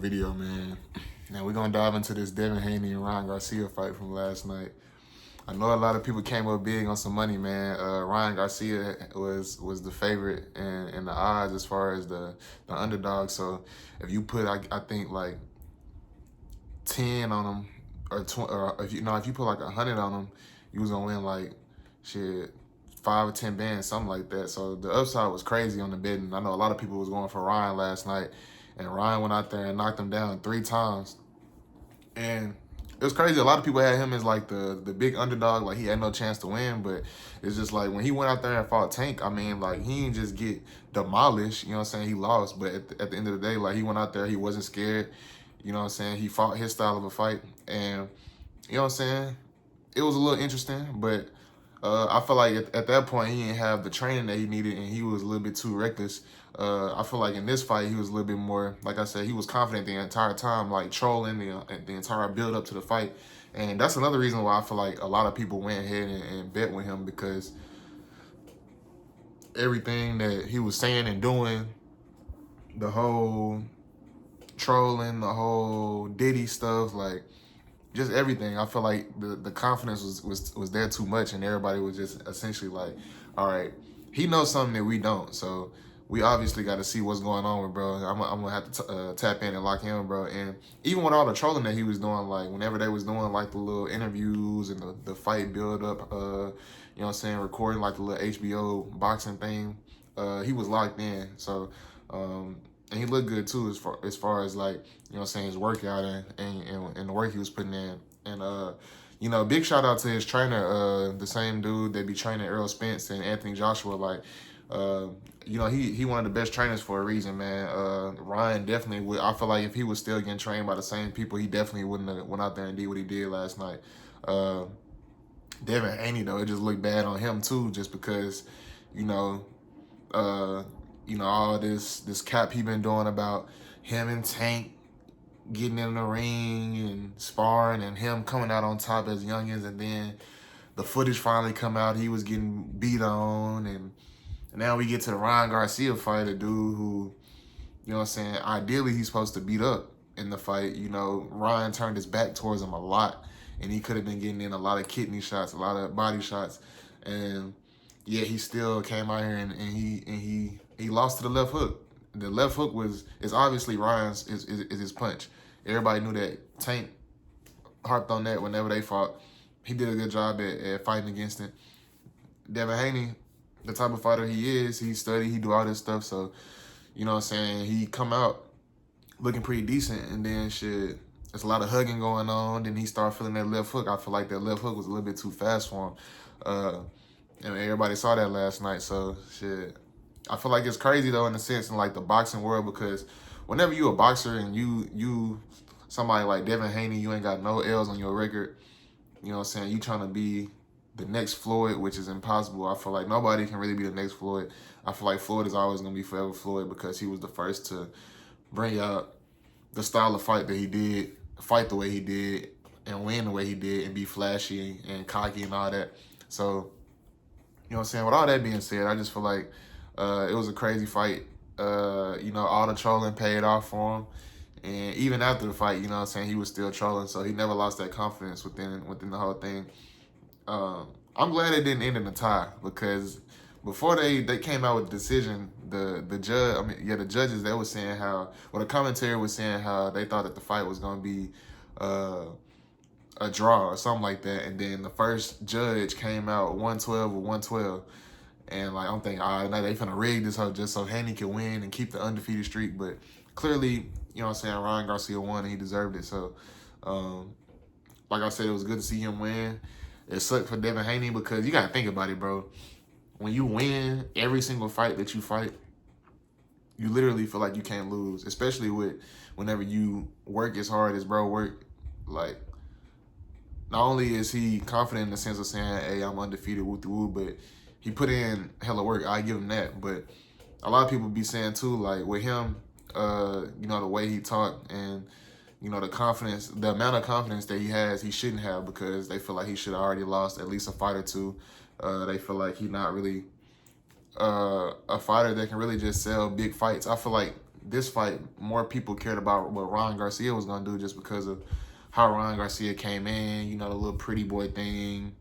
video, man. Now we're gonna dive into this Devin Haney and Ryan Garcia fight from last night. I know a lot of people came up big on some money, man. Ryan Garcia was the favorite and the odds as far as the underdog. So if you put, I think like 10 on him, or if you put like 100 on him, you was gonna win like shit 5 or 10 bands, something like that. So the upside was crazy on the betting. I know a lot of people was going for Ryan last night, and Ryan went out there and knocked him down 3 times. And it was crazy. A lot of people had him as like the big underdog, like he had no chance to win. But it's just like when he went out there and fought Tank, I mean, like he didn't just get demolished, you know what I'm saying? He lost. But at the end of the day, like he went out there, he wasn't scared, you know what I'm saying? He fought his style of a fight. And you know what I'm saying? It was a little interesting, but I feel like at that point he didn't have the training that he needed, and he was a little bit too reckless. I feel like in this fight he was a little bit more, like I said, he was confident the entire time, like trolling the entire build up to the fight. And that's another reason why I feel like a lot of people went ahead and bet with him, because everything that he was saying and doing, the whole trolling, the whole Diddy stuff, like just everything. I feel like the confidence was there too much, and everybody was just essentially like, all right, he knows something that we don't, so we obviously got to see what's going on with bro. I'm gonna have to tap in and lock in, bro. And even with all the trolling that he was doing, like whenever they was doing like the little interviews and the fight build up, you know what I'm saying, recording like the little HBO boxing thing, he was locked in. So and he looked good too, as far as like, you know what I'm saying, his workout and the work he was putting in. And you know, big shout out to his trainer, the same dude that be training Earl Spence and Anthony Joshua. Like, you know, he one of the best trainers for a reason, man. Ryan definitely would. I feel like if he was still getting trained by the same people, he definitely wouldn't have went out there and did what he did last night. Devin Haney, though, it just looked bad on him too, just because, you know, all this cap he been doing about him and Tank getting in the ring and sparring, and him coming out on top as youngins, and then the footage finally come out, he was getting beat on, and now we get to the Ryan Garcia fight, a dude who, you know what I'm saying, ideally he's supposed to beat up in the fight. You know, Ryan turned his back towards him a lot, and he could have been getting in a lot of kidney shots, a lot of body shots, and yeah, he still came out here and he lost to the left hook. The left hook is obviously Ryan's is his punch. Everybody knew that. Tank harped on that whenever they fought. He did a good job at fighting against it. Devin Haney, the type of fighter he is, he studied, he do all this stuff. So, you know what I'm saying, he come out looking pretty decent, and then shit, there's a lot of hugging going on. Then he started feeling that left hook. I feel like that left hook was a little bit too fast for him. And everybody saw that last night. So shit, I feel like it's crazy though, in a sense, in like the boxing world, because whenever you a boxer and you somebody like Devin Haney, you ain't got no L's on your record, you know what I'm saying, you trying to be the next Floyd, which is impossible. I feel like nobody can really be the next Floyd. I feel like Floyd is always going to be forever Floyd, because he was the first to bring out the style of fight that he did, fight the way he did, and win the way he did, and be flashy and cocky and all that. So, you know what I'm saying, with all that being said, I just feel like it was a crazy fight. You know, all the trolling paid off for him. And even after the fight, you know what I'm saying, he was still trolling. So he never lost that confidence within the whole thing. I'm glad it didn't end in a tie, because before they came out with the decision, the judges, they were saying how, well, the commentary was saying how they thought that the fight was going to be a draw or something like that. And then the first judge came out 112 or 112. And like, I'm thinking, all right, now they finna rig this up just so Haney can win and keep the undefeated streak. But clearly, you know what I'm saying, Ryan Garcia won and he deserved it. So, like I said, it was good to see him win. It sucked for Devin Haney, because you gotta think about it, bro. When you win every single fight that you fight, you literally feel like you can't lose, especially whenever you work as hard as bro work. Like, not only is he confident in the sense of saying, hey, I'm undefeated, woo-woo, but he put in hella work. I give him that. But a lot of people be saying too, like with him, you know, the way he talked, and you know, the confidence, the amount of confidence that he has, he shouldn't have, because they feel like he should have already lost at least a fight or two. They feel like he's not really a fighter that can really just sell big fights. I feel like this fight, more people cared about what Ryan Garcia was gonna do just because of how Ryan Garcia came in, you know, the little pretty boy thing,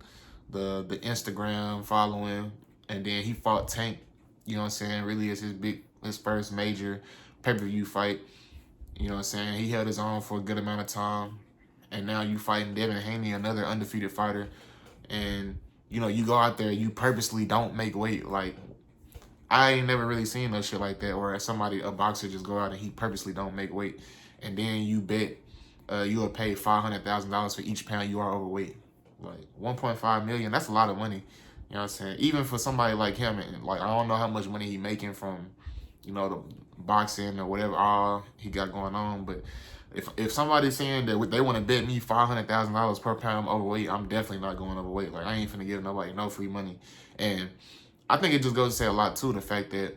the Instagram following, and then he fought Tank, you know what I'm saying? Really is his first major pay-per-view fight. You know what I'm saying? He held his own for a good amount of time. And now you fighting Devin Haney, another undefeated fighter. And, you know, you go out there, you purposely don't make weight. Like, I ain't never really seen no shit like that where a boxer just go out and he purposely don't make weight. And then you bet you will pay $500,000 for each pound you are overweight. Like, 1.5 million, that's a lot of money. You know what I'm saying? Even for somebody like him, and like, I don't know how much money he making from, you know, the boxing or whatever all he got going on, but if somebody's saying that they want to bet me $500,000 per pound I'm overweight, I'm definitely not going overweight. Like, I ain't finna give nobody no free money. And I think it just goes to say a lot too, the fact that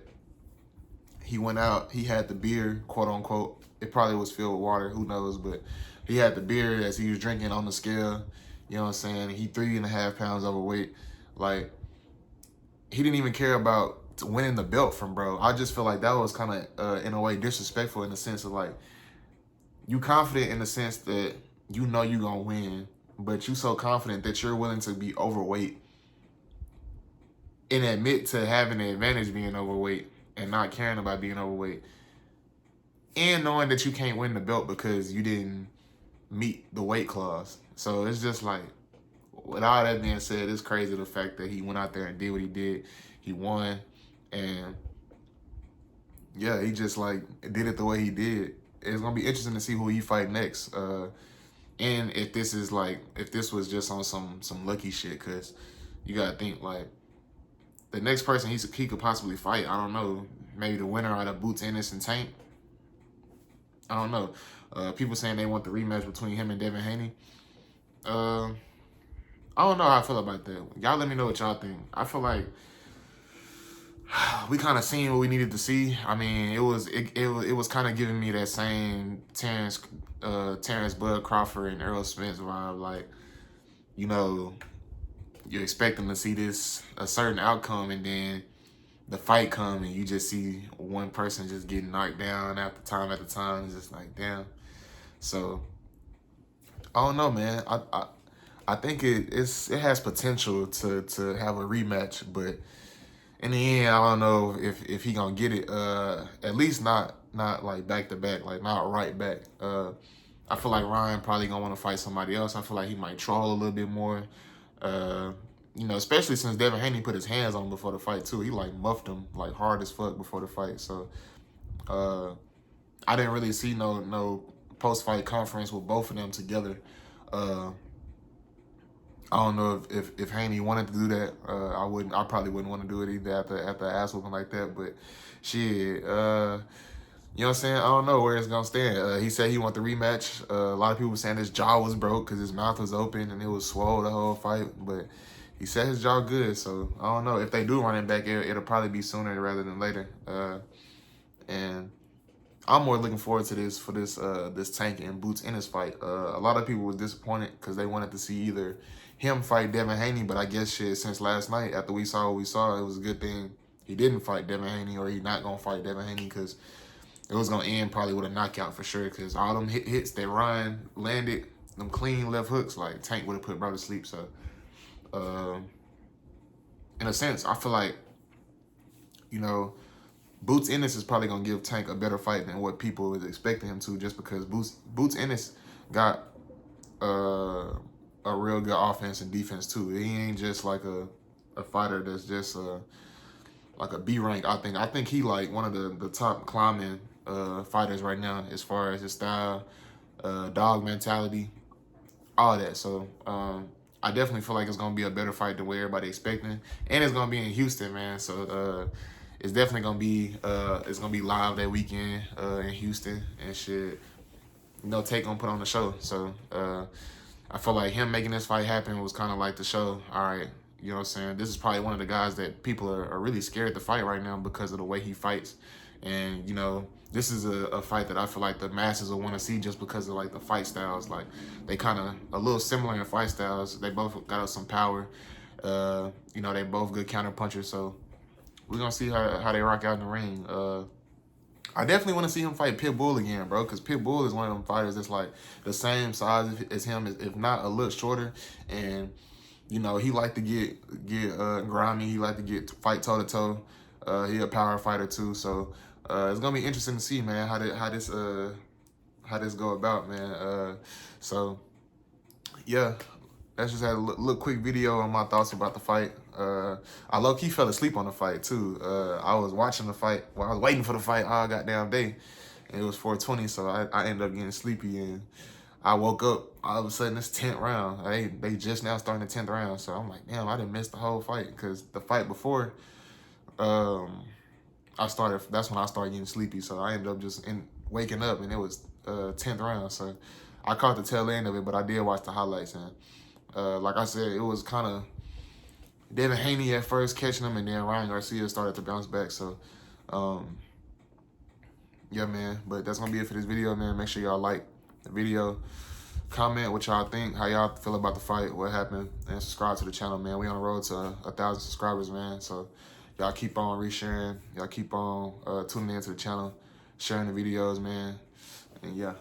he went out, he had the beer, quote unquote. It probably was filled with water, who knows, but he had the beer as he was drinking on the scale. You know what I'm saying? He 3.5 pounds overweight. Like, he didn't even care about winning the belt from bro. I just feel like that was kind of, in a way, disrespectful in the sense of, like, you confident in the sense that you know you're going to win, but you so confident that you're willing to be overweight and admit to having the advantage being overweight and not caring about being overweight and knowing that you can't win the belt because you didn't meet the weight clause. So it's just like, with all that being said, it's crazy the fact that he went out there and did what he did. He won, and yeah, he just like did it the way he did. It's gonna be interesting to see who he fight next, and if this was just on some lucky shit, cause you gotta think like the next person he could possibly fight. I don't know, maybe the winner out of Boots Ennis and Tank. I don't know. People saying they want the rematch between him and Devin Haney. I don't know how I feel about that. Y'all let me know what y'all think. I feel like we kind of seen what we needed to see. I mean, it was kind of giving me that same Terrence Bud Crawford and Earl Spence vibe. Like, you know, you're expecting to see a certain outcome, and then the fight come and you just see one person just getting knocked down after time. It's just like, damn. So I don't know, man. I think it has potential to have a rematch, but in the end, I don't know if he gonna get it. At least not like back to back, like not right back. I feel like Ryan probably gonna want to fight somebody else. I feel like he might troll a little bit more. You know, especially since Devin Haney put his hands on him before the fight too. He like muffed him like hard as fuck before the fight. So I didn't really see no post-fight conference with both of them together. I don't know if Haney wanted to do that. I probably wouldn't want to do it either after ass whooping like that. But shit, you know what I'm saying? I don't know where it's gonna stand. He said he want the rematch. A lot of people were saying his jaw was broke because his mouth was open and it was swole the whole fight. But he said his jaw good, so I don't know. If they do run it back, it'll probably be sooner rather than later. And I'm more looking forward to this Tank and Boots Ennis fight. A lot of people were disappointed because they wanted to see either him fight Devin Haney, but I guess shit, since last night, after we saw what we saw, it was a good thing he didn't fight Devin Haney, or he not gonna fight Devin Haney, because it was gonna end probably with a knockout for sure. Because all them hits that Ryan landed, them clean left hooks, like Tank would have put bro to sleep. So, in a sense, I feel like, you know, Boots Ennis is probably gonna give Tank a better fight than what people was expecting him to, just because Boots Ennis got a real good offense and defense too. He ain't just like a fighter that's just like a B rank. I think he like one of the top climbing fighters right now as far as his style, dog mentality, all that. So I definitely feel like it's gonna be a better fight than what everybody expecting, and it's gonna be in Houston, man. So it's definitely gonna be live that weekend in Houston and shit. You know, Take gonna put on the show. So I feel like him making this fight happen was kind of like the show. All right, you know what I'm saying? This is probably one of the guys that people are really scared to fight right now because of the way he fights. And, you know, this is a fight that I feel like the masses will want to see just because of, like, the fight styles. Like, they kind of a little similar in fight styles. They both got some power. You know, they both good counter punchers. So we're going to see how they rock out in the ring. I definitely want to see him fight Pitbull again, bro, because Pitbull is one of them fighters that's like the same size as him, if not a little shorter. And, you know, he like to get grimy. He like to fight toe-to-toe. He a power fighter, too. So it's going to be interesting to see, man, how this go about, man. So, yeah. That's just had a little quick video on my thoughts about the fight. I low-key fell asleep on the fight, too. I was watching the fight. Well, I was waiting for the fight all goddamn day. And it was 4:20, so I ended up getting sleepy. And I woke up, all of a sudden, it's 10th round. They just now starting the 10th round. So I'm like, damn, I didn't miss the whole fight. Because the fight before, that's when I started getting sleepy. So I ended up just waking up, and it was 10th round. So I caught the tail end of it, but I did watch the highlights. And like I said, it was kind of Devin Haney at first catching him, and then Ryan Garcia started to bounce back. So, yeah, man. But that's going to be it for this video, man. Make sure y'all like the video. Comment what y'all think, how y'all feel about the fight, what happened, and subscribe to the channel, man. We on the road to 1,000 subscribers, man. So, y'all keep on resharing. Y'all keep on tuning into the channel, sharing the videos, man. And, yeah.